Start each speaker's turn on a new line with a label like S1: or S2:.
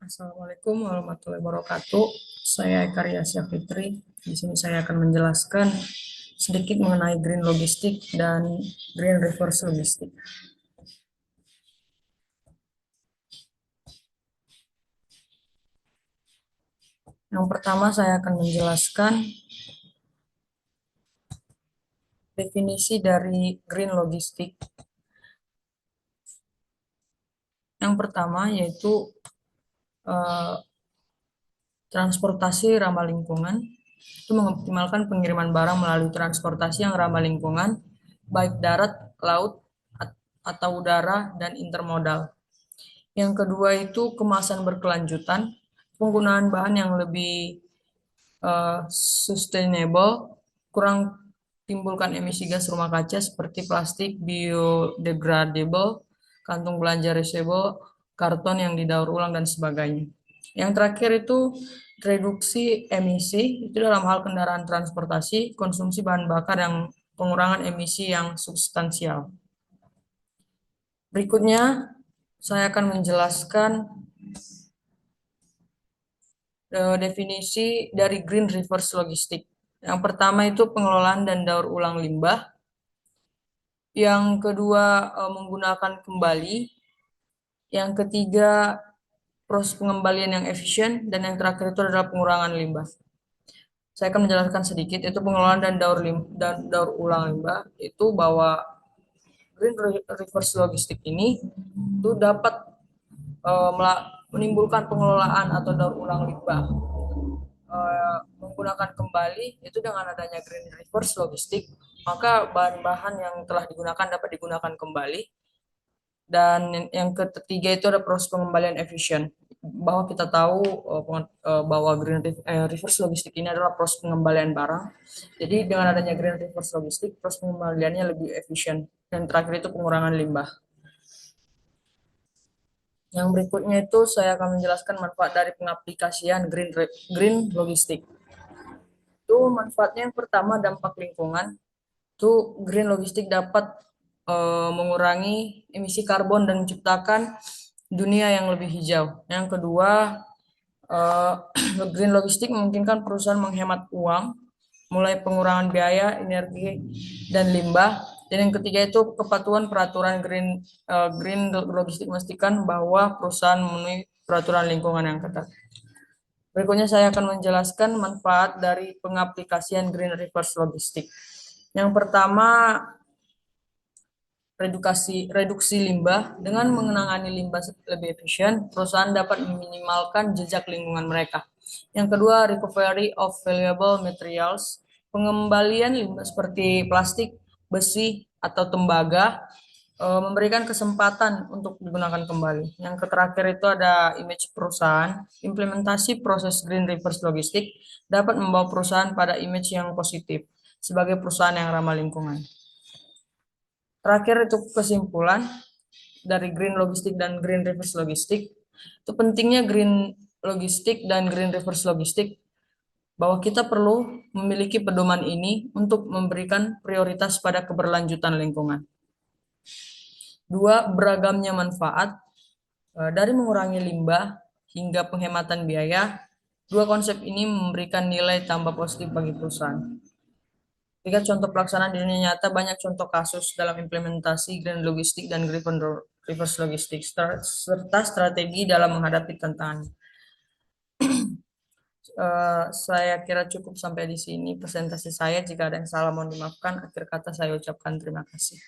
S1: Assalamualaikum warahmatullahi wabarakatuh. Saya Eka Riasya Fitri. Di sini saya akan menjelaskan sedikit mengenai green logistik dan green reverse logistik. Yang pertama saya akan menjelaskan definisi dari green logistik. Yang pertama yaitu eh, transportasi ramah lingkungan. Itu mengoptimalkan pengiriman barang melalui transportasi yang ramah lingkungan, baik darat, laut, atau udara, dan intermodal. Yang kedua itu kemasan berkelanjutan, penggunaan bahan yang lebih sustainable, kurang timbulkan emisi gas rumah kaca seperti plastik biodegradable, kantung belanja reusable, karton yang didaur ulang, dan sebagainya. Yang terakhir itu reduksi emisi, itu dalam hal kendaraan transportasi, konsumsi bahan bakar yang pengurangan emisi yang substansial. Berikutnya, saya akan menjelaskan definisi dari green reverse logistik. Yang pertama itu pengelolaan dan daur ulang limbah. Yang kedua menggunakan kembali. Yang ketiga proses pengembalian yang efisien, dan yang terakhir itu adalah pengurangan limbah. Saya akan menjelaskan sedikit itu pengelolaan dan daur ulang limbah itu bahwa green reverse logistik ini itu dapat menimbulkan pengelolaan atau daur ulang limbah menggunakan kembali itu dengan adanya green reverse logistik, maka bahan-bahan yang telah digunakan dapat digunakan kembali. Dan yang ketiga itu ada proses pengembalian efisien, bahwa kita tahu bahwa green reverse logistik ini adalah proses pengembalian barang. Jadi dengan adanya green reverse logistik, proses pengembaliannya lebih efisien. Dan terakhir itu pengurangan limbah. Yang berikutnya itu saya akan menjelaskan manfaat dari pengaplikasian green logistik. Itu manfaatnya yang pertama dampak lingkungan. Itu green logistik dapat mengurangi emisi karbon dan menciptakan dunia yang lebih hijau. Yang kedua, eh, green logistik memungkinkan perusahaan menghemat uang, mulai pengurangan biaya, energi, dan limbah. Dan yang ketiga itu kepatuhan peraturan green logistik memastikan bahwa perusahaan memenuhi peraturan lingkungan yang ketat. Berikutnya saya akan menjelaskan manfaat dari pengaplikasian green reverse logistik. Yang pertama, reduksi limbah. Dengan mengenangani limbah lebih efisien, perusahaan dapat meminimalkan jejak lingkungan mereka. Yang kedua, recovery of valuable materials. Pengembalian limbah seperti plastik, besi, atau tembaga memberikan kesempatan untuk digunakan kembali. Yang terakhir itu ada image perusahaan. Implementasi proses green reverse logistik dapat membawa perusahaan pada image yang positif sebagai perusahaan yang ramah lingkungan. Terakhir itu kesimpulan dari green logistik dan green reverse logistik. Itu pentingnya green logistik dan green reverse logistik, bahwa kita perlu memiliki pedoman ini untuk memberikan prioritas pada keberlanjutan lingkungan. Dua, beragamnya manfaat dari mengurangi limbah hingga penghematan biaya. Dua konsep ini memberikan nilai tambah positif bagi perusahaan. Tiga, contoh pelaksanaan di dunia nyata, banyak contoh kasus dalam implementasi green logistik dan green reverse logistik, serta strategi dalam menghadapi tantangan. Saya kira cukup sampai di sini presentasi saya. Jika ada yang salah mohon dimaafkan. Akhir kata saya ucapkan terima kasih.